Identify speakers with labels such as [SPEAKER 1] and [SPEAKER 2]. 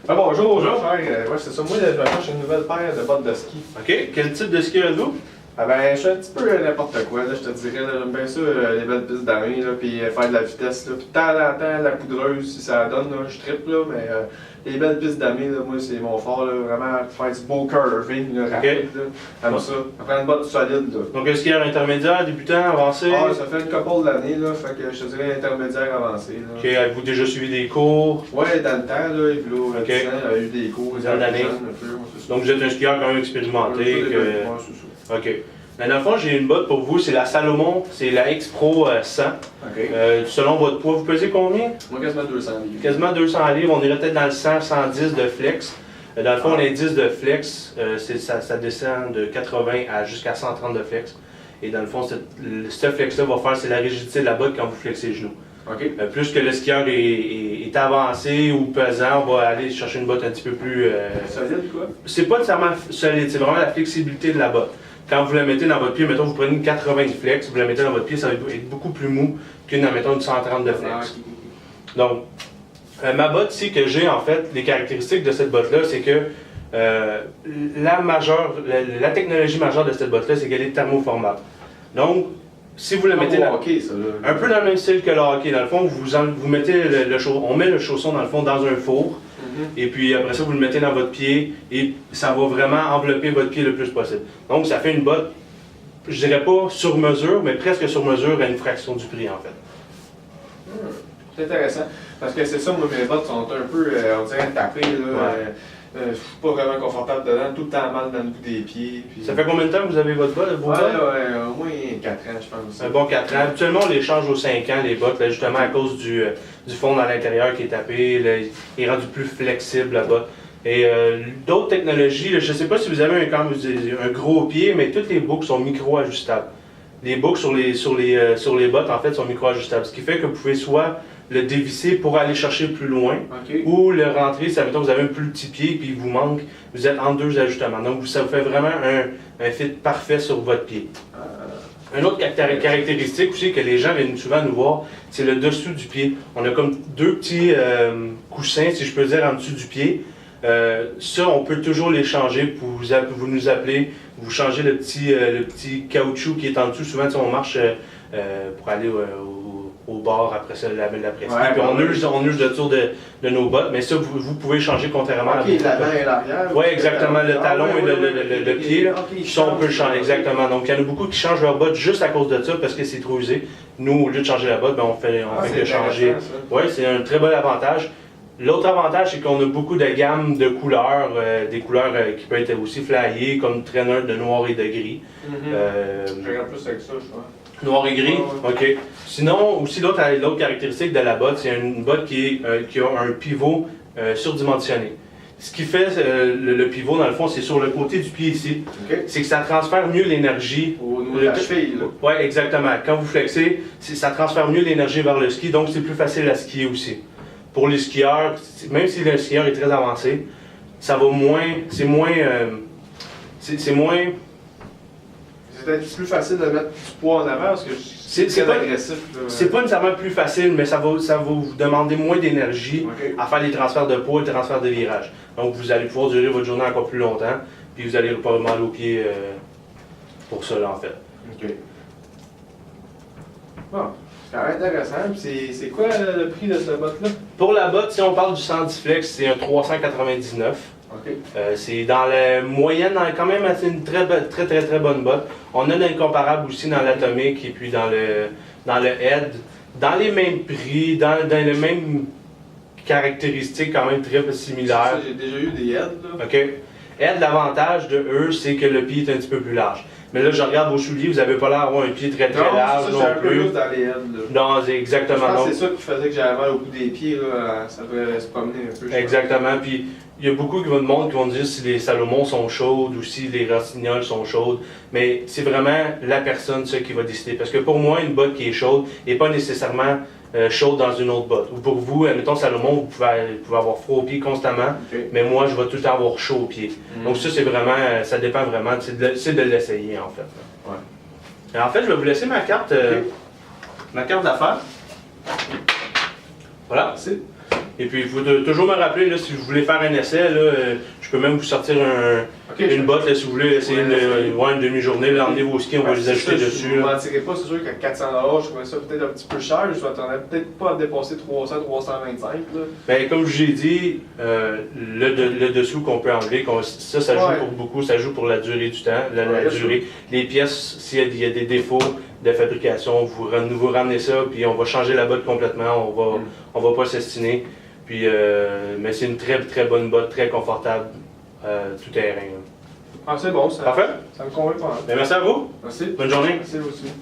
[SPEAKER 1] Ah, bonjour,
[SPEAKER 2] Bonjour.
[SPEAKER 1] ouais, c'est ça. Moi, je vais chercher une nouvelle paire de bottes de ski.
[SPEAKER 2] OK. Quel type de ski avez-vous?
[SPEAKER 1] Ah ben, je fais un petit peu n'importe quoi, là, je te dirais. Là, j'aime bien ça, les belles pistes d'arrêt, là, puis faire de la vitesse. Là. Puis de temps en temps, la poudreuse, si ça donne, là, je trippe, là, mais les belles pistes d'arrêt, là, moi, c'est mon fort. Là, vraiment, faire du beau curving, là, rapide. Là. J'aime ça. Après une botte solide. Là.
[SPEAKER 2] Donc, un skieur intermédiaire, débutant, avancé?
[SPEAKER 1] Ah, ça fait une couple d'années, là, fait que je te dirais intermédiaire avancé. Là.
[SPEAKER 2] OK. Avez-vous déjà suivi des cours?
[SPEAKER 1] Ouais, dans le temps, là, il y a
[SPEAKER 2] Ok.
[SPEAKER 1] 10 ans, il y a eu des cours.
[SPEAKER 2] Dans l'année. Donc, vous êtes un skieur quand même expérimenté.
[SPEAKER 1] Ouais, c'est ça.
[SPEAKER 2] OK. Mais dans le fond, j'ai une botte pour vous, c'est la Salomon, c'est la X-Pro 100.
[SPEAKER 1] OK.
[SPEAKER 2] Selon votre poids, vous pesez combien?
[SPEAKER 1] Moi, quasiment 200 livres.
[SPEAKER 2] Quasiment 200 livres, on irait peut-être dans le 100, 110 de flex. Dans le fond, l'indice de flex, ça descend de 80 à jusqu'à 130 de flex. Et dans le fond, ce flex-là va faire, c'est la rigidité de la botte quand vous flexez les genoux.
[SPEAKER 1] OK.
[SPEAKER 2] Plus que le skieur est avancé ou pesant, on va aller chercher une botte un petit peu plus...
[SPEAKER 1] Solide, quoi?
[SPEAKER 2] C'est pas nécessairement solide, c'est vraiment la flexibilité de la botte. Quand vous la mettez dans votre pied, mettons, vous prenez une 80 de flex, vous la mettez dans votre pied, ça va être beaucoup plus mou qu'une, mettons, une 130 de flex. Donc, ma botte ici que j'ai, en fait, les caractéristiques de cette botte-là, c'est que la technologie majeure de cette botte-là, c'est qu'elle est thermoformable. Donc, si vous la mettez là,
[SPEAKER 1] hockey, ça, là.
[SPEAKER 2] un peu dans le même style que le hockey, dans le fond, vous mettez on met le chausson dans le fond dans un four, et puis après ça, vous le mettez dans votre pied, et ça va vraiment envelopper votre pied le plus possible. Donc, ça fait une botte, je dirais pas sur mesure, mais presque sur mesure à une fraction du prix, en fait.
[SPEAKER 1] C'est intéressant. Parce que c'est ça, moi, mes bottes sont un peu, on dirait, tapées, là. Je suis pas vraiment confortable dedans, tout le temps mal dans le bout des pieds. Puis...
[SPEAKER 2] Ça fait combien de temps que vous avez votre botte?
[SPEAKER 1] Ouais, au moins 4 ans, je pense.
[SPEAKER 2] Un bon 4 ans. Habituellement, on les change aux 5 ans, les bottes, là, justement à cause du fond à l'intérieur qui est tapé. Là, il est rendu plus flexible, la botte. Et d'autres technologies, là, je ne sais pas si vous avez un gros pied, mais toutes les boucles sont micro-ajustables. Les boucles sur les bottes, en fait, sont micro-ajustables. Ce qui fait que vous pouvez soit le dévisser pour aller chercher plus loin, ou le rentrer, ça mettons vous avez un plus petit pied puis il vous manque, vous êtes entre deux ajustements. Donc ça vous fait vraiment un fit parfait sur votre pied. Une autre caractéristique aussi que les gens viennent souvent nous voir, c'est le dessous du pied. On a comme deux petits coussins, si je peux dire, en dessous du pied. Ça, on peut toujours les changer pour vous nous appeler, vous changez le petit caoutchouc qui est en dessous. Souvent, on marche pour aller au bord après ça, la pression.
[SPEAKER 1] Ouais,
[SPEAKER 2] puis on use le tour de nos bottes, mais ça, vous pouvez changer contrairement à
[SPEAKER 1] l'avant et l'arrière.
[SPEAKER 2] Oui, exactement, le talon et le pied. Là, ça, on peut le changer, exactement. Donc, il y en a beaucoup qui changent leur botte juste à cause de ça, parce que c'est trop usé. Nous, au lieu de changer la botte, ben, on fait que changer. Oui, c'est un très bon avantage. L'autre avantage, c'est qu'on a beaucoup de gammes de couleurs, des couleurs qui peuvent être aussi flyées, comme traîneur de noir et de gris.
[SPEAKER 1] Je regarde plus avec ça, je crois.
[SPEAKER 2] Noir et gris? OK. Sinon, aussi l'autre caractéristique de la botte, c'est une botte qui a un pivot surdimensionné. Ce qui fait le pivot, dans le fond, c'est sur le côté du pied ici. C'est que ça transfère mieux l'énergie.
[SPEAKER 1] Au niveau de la cheville, là.
[SPEAKER 2] Oui, exactement. Quand vous flexez, ça transfère mieux l'énergie vers le ski, donc c'est plus facile à skier aussi. Pour les skieurs, même si le skieur est très avancé, ça va moins. C'est moins.
[SPEAKER 1] C'est peut-être plus facile de mettre du poids en avant parce que c'est très agressif.
[SPEAKER 2] C'est pas nécessairement plus facile, mais ça va vous demander moins d'énergie à faire les transferts de poids et les transferts de virage. Donc vous allez pouvoir durer votre journée encore plus longtemps, puis vous allez pas mal aux pieds pour ça, là, en fait.
[SPEAKER 1] OK. Bon, c'est quand même intéressant. Puis c'est quoi le prix de cette botte-là?
[SPEAKER 2] Pour la botte, si on parle du 110 flex, c'est un 399.
[SPEAKER 1] OK.
[SPEAKER 2] C'est dans la moyenne, quand même une très bonne botte. On a l'incomparable aussi dans l'atomique et puis dans le head. Dans les mêmes prix, dans les mêmes caractéristiques quand même très similaires.
[SPEAKER 1] J'ai déjà eu des heads, là.
[SPEAKER 2] OK. Head, l'avantage de eux, c'est que le pied est un petit peu plus large. Mais là, je regarde vos souliers, vous n'avez pas l'air d'avoir un pied très large non
[SPEAKER 1] un peu
[SPEAKER 2] plus.
[SPEAKER 1] plus dans les heads, là.
[SPEAKER 2] Non, c'est exactement.
[SPEAKER 1] Je pense que c'est ça qui faisait que j'avais mal au bout des pieds, là. Ça devrait se promener un peu.
[SPEAKER 2] Exactement. Puis il y a beaucoup de monde qui vont dire si les Salomon sont chaudes ou si les Rossignols sont chaudes. Mais c'est vraiment la personne qui va décider. Parce que pour moi, une botte qui est chaude n'est pas nécessairement chaude dans une autre botte. Ou pour vous, admettons Salomon, vous pouvez avoir froid aux pieds constamment, mais moi, je vais tout le temps avoir chaud aux pieds. Donc ça, c'est vraiment, ça dépend vraiment, c'est de l'essayer en fait.
[SPEAKER 1] Ouais.
[SPEAKER 2] Alors, en fait, je vais vous laisser ma carte d'affaires. Voilà. Et puis, il faut toujours me rappeler, là, si vous voulez faire un essai, là, je peux même vous sortir une botte, là, si vous voulez essayer une demi-journée, emmener vos skis, on va les ajouter dessus.
[SPEAKER 1] Je ne mentirais pas, c'est sûr qu'à 400 $, je trouvais ça peut-être un petit peu cher. Je m'attendais peut-être pas à dépasser 300, 325. Là.
[SPEAKER 2] Ben, comme je vous ai dit, le dessous qu'on peut enlever, ça joue pour beaucoup, ça joue pour la durée du temps, la durée. Les pièces, s'il y a des défauts de fabrication, vous ramenez ça, puis on va changer la botte complètement, on va pas s'estiner. Puis, mais c'est une très très bonne botte, très confortable, tout terrain. Là.
[SPEAKER 1] Ah, c'est bon, ça.
[SPEAKER 2] Parfait.
[SPEAKER 1] Ça me convainc pas mal.
[SPEAKER 2] Ben, merci à vous.
[SPEAKER 1] Merci.
[SPEAKER 2] Bonne journée.
[SPEAKER 1] Merci aussi.